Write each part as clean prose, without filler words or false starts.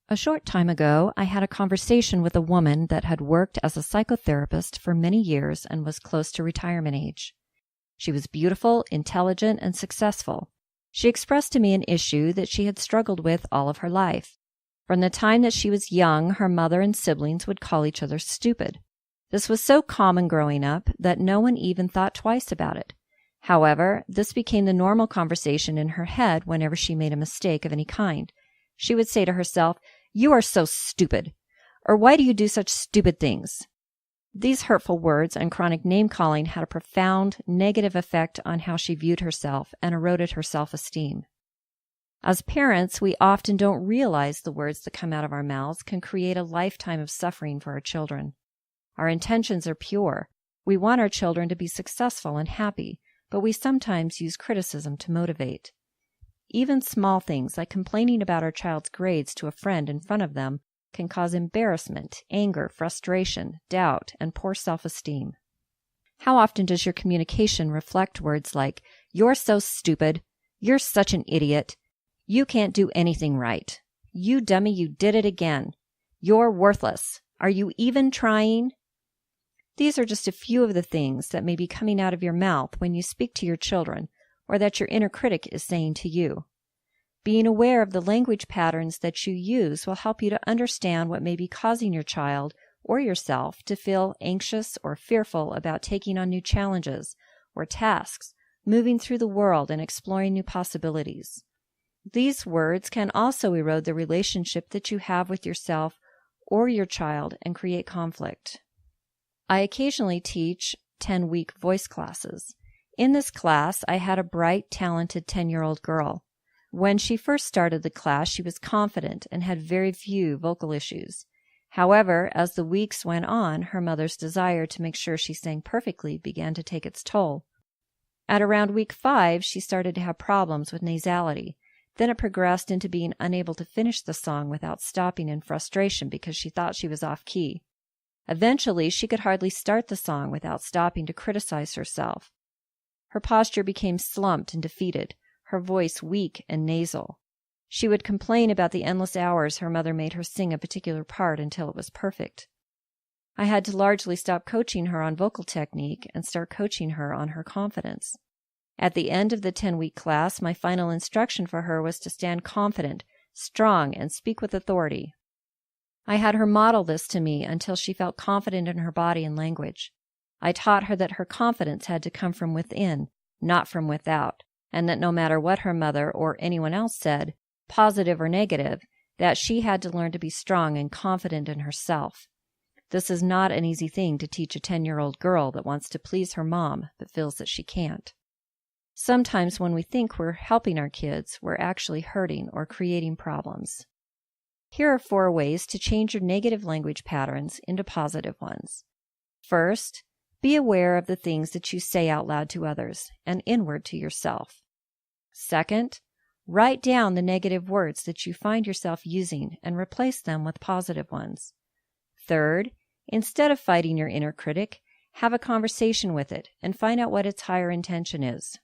A short time ago, I had a conversation with a woman that had worked as a psychotherapist for many years and was close to retirement age. She was beautiful, intelligent, and successful. She expressed to me an issue that she had struggled with all of her life. From the time that she was young, her mother and siblings would call each other stupid. This was so common growing up that no one even thought twice about it. However, this became the normal conversation in her head whenever she made a mistake of any kind. She would say to herself, "You are so stupid," or "Why do you do such stupid things?" These hurtful words and chronic name-calling had a profound negative effect on how she viewed herself and eroded her self-esteem. As parents, we often don't realize the words that come out of our mouths can create a lifetime of suffering for our children. Our intentions are pure. We want our children to be successful and happy, but we sometimes use criticism to motivate. Even small things like complaining about our child's grades to a friend in front of them can cause embarrassment, anger, frustration, doubt, and poor self-esteem. How often does your communication reflect words like, "You're so stupid," "You're such an idiot," "You can't do anything right," "You dummy, you did it again," "You're worthless," "Are you even trying?" These are just a few of the things that may be coming out of your mouth when you speak to your children, or that your inner critic is saying to you. Being aware of the language patterns that you use will help you to understand what may be causing your child or yourself to feel anxious or fearful about taking on new challenges or tasks, moving through the world and exploring new possibilities. These words can also erode the relationship that you have with yourself or your child and create conflict. I occasionally teach 10-week voice classes. In this class, I had a bright, talented 10-year-old girl. When she first started the class, she was confident and had very few vocal issues. However, as the weeks went on, her mother's desire to make sure she sang perfectly began to take its toll. At around week 5, she started to have problems with nasality. Then it progressed into being unable to finish the song without stopping in frustration because she thought she was off key. Eventually, she could hardly start the song without stopping to criticize herself. Her posture became slumped and defeated, her voice weak and nasal. She would complain about the endless hours her mother made her sing a particular part until it was perfect. I had to largely stop coaching her on vocal technique and start coaching her on her confidence. At the end of the 10-week class, my final instruction for her was to stand confident, strong, and speak with authority. I had her model this to me until she felt confident in her body and language. I taught her that her confidence had to come from within, not from without, and that no matter what her mother or anyone else said, positive or negative, that she had to learn to be strong and confident in herself. This is not an easy thing to teach a 10-year-old girl that wants to please her mom but feels that she can't. Sometimes when we think we're helping our kids, we're actually hurting or creating problems. Here are 4 ways to change your negative language patterns into positive ones. First, be aware of the things that you say out loud to others and inward to yourself. Second, write down the negative words that you find yourself using and replace them with positive ones. Third, instead of fighting your inner critic, have a conversation with it and find out what its higher intention is.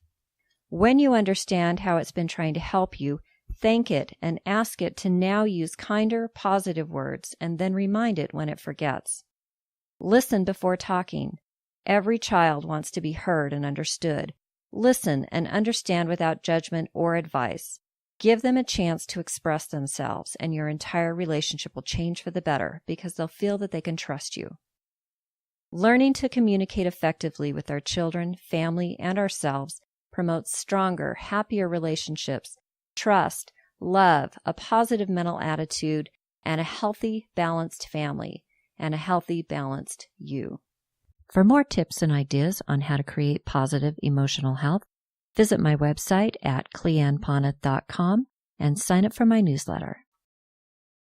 When you understand how it's been trying to help you, thank it and ask it to now use kinder, positive words and then remind it when it forgets. Listen before talking. Every child wants to be heard and understood. Listen and understand without judgment or advice. Give them a chance to express themselves, and your entire relationship will change for the better because they'll feel that they can trust you. Learning to communicate effectively with our children, family, and ourselves promotes stronger, happier relationships, trust, love, a positive mental attitude, and a healthy, balanced family, and a healthy, balanced you. For more tips and ideas on how to create positive emotional health, visit my website at cleanneponeth.com and sign up for my newsletter.